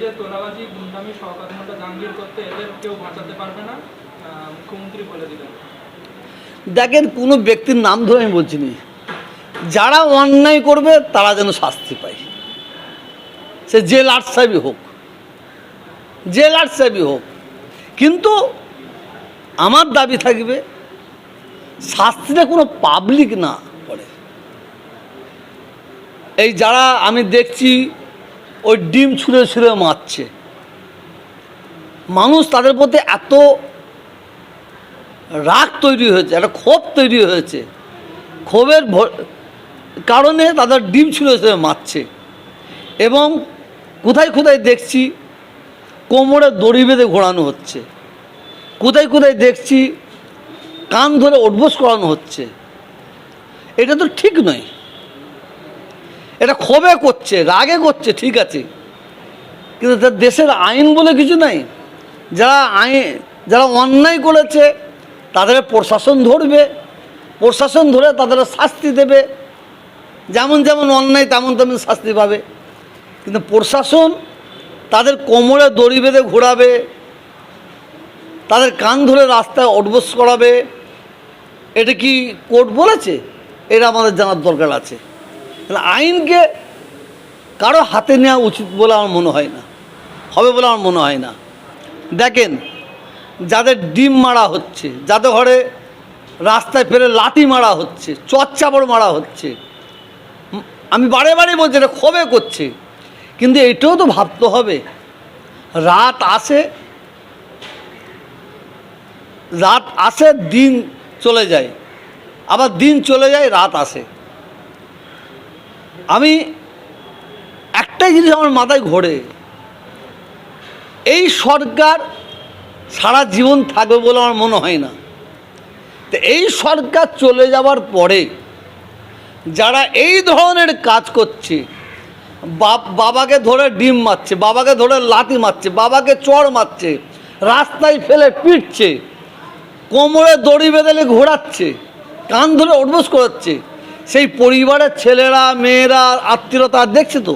যে তোলাবাজি গুন্ডামি সহকর্মীটা জাহাঙ্গীর করতে এদের কেউ বাঁচাতে পারবে না, মুখ্যমন্ত্রী বলে দিলেন। দেখেন, কোনো ব্যক্তির নাম ধরে আমি বলছি না, যারা অন্যায় করবে তারা যেন শাস্তি পায়, সে যে লাট সাহেবই হোক, যে লাট সাহেবই হোক। কিন্তু আমার দাবি থাকবে শাস্তিটা কোনো পাবলিক না করে। এই যারা আমি দেখছি ওই ডিম ছুঁড়ে ছুঁড়ে মারছে, মানুষ তাদের প্রতি এত রাগ তৈরি হয়েছে, একটা ক্ষোভ তৈরি হয়েছে, ক্ষোভের কারণে তাদের ডিম ছুঁড়ে ছুঁড়ে মারছে। এবং কোথায় কোথায় দেখছি কোমরে দড়ি বেঁধে ঘোরানো হচ্ছে, কোথায় কোথায় দেখছি কান ধরে উঠবোস করানো হচ্ছে। এটা তো ঠিক নয়, এটা ক্ষোভে করছে, রাগে করছে, ঠিক আছে, কিন্তু দেশের আইন বলে কিছু নাই। যারা অন্যায় করেছে তাদের প্রশাসন ধরবে, প্রশাসন ধরে তাদের শাস্তি দেবে, যেমন যেমন অন্যায় তেমন তেমন শাস্তি পাবে। কিন্তু প্রশাসন তাদের কোমরে দড়ি বেঁধে ঘোরাবে, তাদের কান ধরে রাস্তায় উঠবোস করাবে, এটা কি কোর্ট বলেছে? এটা আমাদের জানার দরকার আছে। আইনকে কারো হাতে নেওয়া উচিত বলে আমার মনে হয় না, হবে বলে আমার মনে হয় না। দেখেন, যাদের ডিম মারা হচ্ছে, যাদের ঘরে রাস্তায় ফেলে লাঠি মারা হচ্ছে, চচ্চাবড় মারা হচ্ছে, আমি বারে বারে বলছি এটা ক্ষোভে করছে। কিন্তু এটাও তো ভাবতে হবে, রাত আসে দিন চলে যায়, আবার দিন চলে যায় রাত আসে। আমি একটাই জিনিস আমার মাথায় ঘোরে, এই সরকার সারা জীবন থাকবে বলে আমার মনে হয় না। তো এই সরকার চলে যাওয়ার পরে যারা এই ধরনের কাজ করছে, বাবাকে ধরে ডিম মারছে, বাবাকে ধরে লাঠি মারছে, বাবাকে চড় মারছে, রাস্তায় ফেলে পিটছে, কোমরে দড়ি বেঁধে ঘোরাচ্ছে, কান ধরে উঠবোস করাচ্ছে, সেই পরিবারের ছেলেরা মেয়েরা আত্মীয়তা দেখছে তো,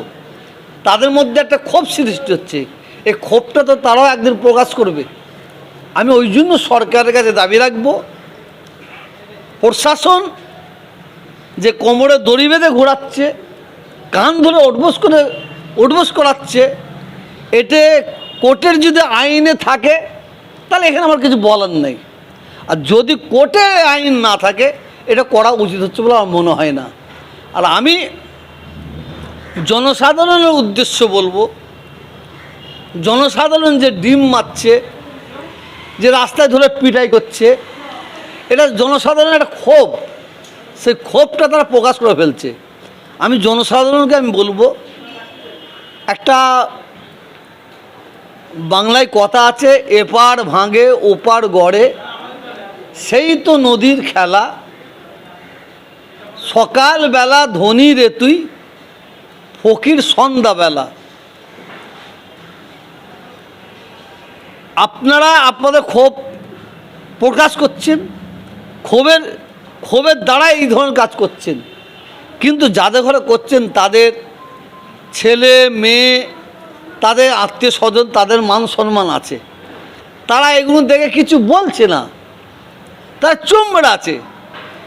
তাদের মধ্যে একটা ক্ষোভ সৃষ্টি হচ্ছে। এই ক্ষোভটা তো তারাও একদিন প্রকাশ করবে। আমি ওই জন্য সরকারের কাছে দাবি রাখব, প্রশাসন যে কোমরে দড়ি বেঁধে ঘোরাচ্ছে, কান ধরে উঠবোস করাচ্ছে, এতে কোর্টের যদি আইনে থাকে তাহলে এখানে আমার কিছু বলার নেই। আর যদি কোর্টে আইন না থাকে, এটা করা উচিত হচ্ছে বলে আমার মনে হয় না। আর আমি জনসাধারণের উদ্দেশ্য বলবো, জনসাধারণ যে ডিম মারছে, যে রাস্তায় ধরে পিটাই করছে, এটা জনসাধারণের একটা ক্ষোভ, সেই ক্ষোভটা তারা প্রকাশ করে ফেলছে। আমি জনসাধারণকে বলবো, একটা বাংলায় কথা আছে, এপার ভাঙে ওপার গড়ে, সেই তো নদীর খেলা, সকালবেলা ধনী রে তুই, ফকির সন্ধ্যাবেলা। আপনারা আপনাদের ক্ষোভ প্রকাশ করছেন, ক্ষোভের দ্বারা এই ধরনের কাজ করছেন, কিন্তু যাদের ঘরে করছেন তাদের ছেলে মেয়ে, তাদের আত্মীয় স্বজন, তাদের মান সম্মান আছে, তারা এগুলো দেখে কিছু বলছে না, তারা চুপ মেরে আছে।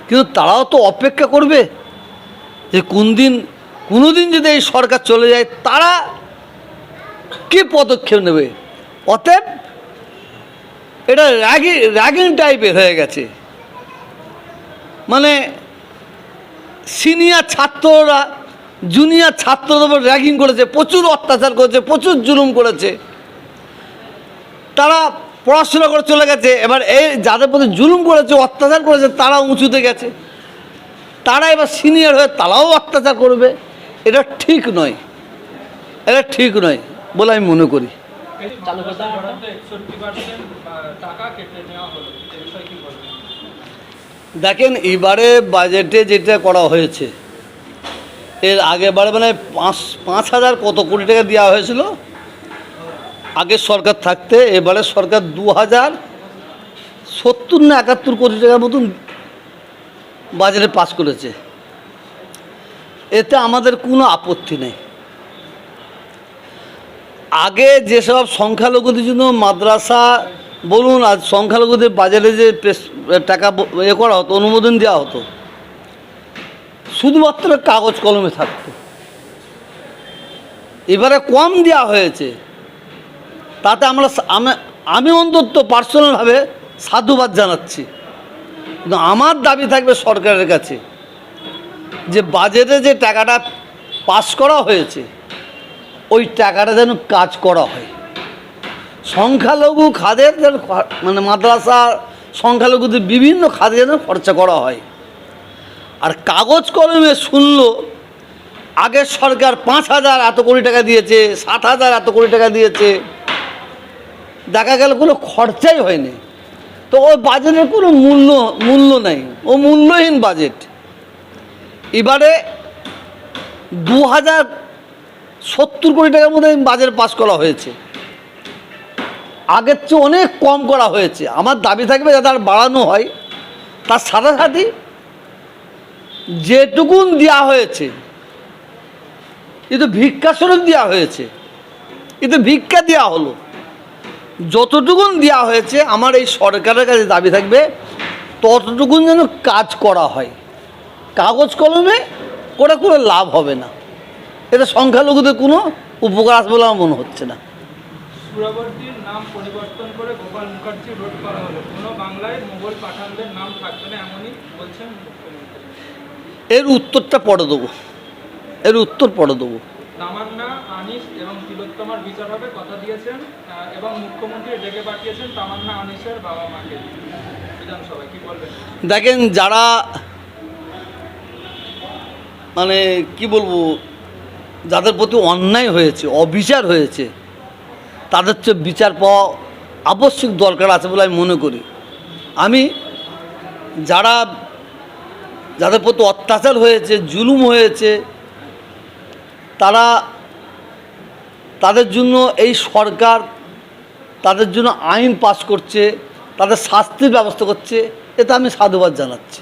কিন্তু তারাও তো অপেক্ষা করবে যে কোনো দিন যদি এই সরকার চলে যায় তারা কী পদক্ষেপ নেবে। অতএব এটা র্যাগিং টাইপের হয়ে গেছে। মানে সিনিয়র ছাত্ররা জুনিয়র ছাত্রদের উপর র্যাগিং করেছে, প্রচুর অত্যাচার করেছে, প্রচুর জুলুম করেছে। তারা পড়াশোনা করে চলে গেছে, এবার এই যাদের প্রতি জুলুম করেছে, অত্যাচার করেছে, তারা উঁচুতে গেছে, তারা এবার সিনিয়র হয়ে তারাও অত্যাচার করবে। এটা ঠিক নয়, এটা ঠিক নয় বলে আমি মনে করি। দেখেন, এবারে বাজেটে যেটা করা হয়েছে, এর আগেরবারে মানে 5,000 কত কোটি টাকা দেওয়া হয়েছিল আগের সরকার থাকতে। এবারে সরকার 2,070 না 71 কোটি টাকার মতন বাজেটে পাস করেছে। এতে আমাদের কোনো আপত্তি নেই। আগে যেসব সংখ্যালঘুদের জন্য মাদ্রাসা বলুন, আর সংখ্যালঘুদের বাজারে যে টাকা করা হতো, অনুমোদন দেওয়া হতো, শুধুমাত্র কাগজ কলমে থাকতো। এবারে কম দেওয়া হয়েছে, তাতে আমি অন্তত পার্সোনালভাবে সাধুবাদ জানাচ্ছি। কিন্তু আমার দাবি থাকবে সরকারের কাছে যে বাজেটে যে টাকাটা পাস করা হয়েছে ওই টাকাটা যেন কাজ করা হয়। সংখ্যালঘু খাদের যেন মানে মাদ্রাসা সংখ্যালঘুদের বিভিন্ন খাদে যেন খরচা করা হয়। আর কাগজ কলমে শুনলো আগের সরকার 5,000 এত কোটি টাকা দিয়েছে, 7,000 এত কোটি টাকা দিয়েছে, দেখা গেল কোনো খরচাই হয়নি। তো ওই বাজেটের কোনো মূল্য নেই, ও মূল্যহীন বাজেট। এবারে 2,070 কোটি টাকার মধ্যে বাজেট পাস করা হয়েছে, আগের চেয়ে অনেক কম করা হয়েছে। আমার দাবি থাকবে যাতে আর বাড়ানো হয়, তার সাথে সাথে যেটুকুন দেওয়া হয়েছে এ তো ভিক্ষাস্বরূপ দেওয়া হয়েছে, এ তো ভিক্ষা দেওয়া হলো। যতটুকুন দেওয়া হয়েছে আমার এই সরকারের কাছে দাবি থাকবে ততটুকুন যেন কাজ করা হয়। কাগজ কলমে করে কোনো লাভ হবে না, এটা সংখ্যালঘুদের কোনো উপকার আসবে বলে আমার মনে হচ্ছে না। সুরাবর্তীর নাম পরিবর্তন করে গোপাল মুখার্জি রোড করা হলো, কোনো বাংলায় মোগল পাঠানদের নাম থাকবে না, এমনই বলছেন মুখ্যমন্ত্রী। এর উত্তরটা পরে দেবো, এর উত্তর পরে দেবো। তামান্না, আনিস এবং তিলোত্তমার বিচার হবে কথা দিয়েছেন এবং মুখ্যমন্ত্রী ডেকে পাঠিয়েছেন তামান্না আনিসের বাবা মাকে বিধানসভায়, কি বলবেন? দেখেন, যারা মানে কি বলবো, যাদের প্রতি অন্যায় হয়েছে, অবিচার হয়েছে, তাদের তো বিচার পাওয়া আবশ্যক দরকার আছে বলে আমি মনে করি। আমি যাদের প্রতি অত্যাচার হয়েছে, জুলুম হয়েছে, তাদের জন্য এই সরকার তাদের জন্য আইন পাস করছে, তাদের শাস্তির ব্যবস্থা করছে, এতে আমি সাধুবাদ জানাচ্ছি।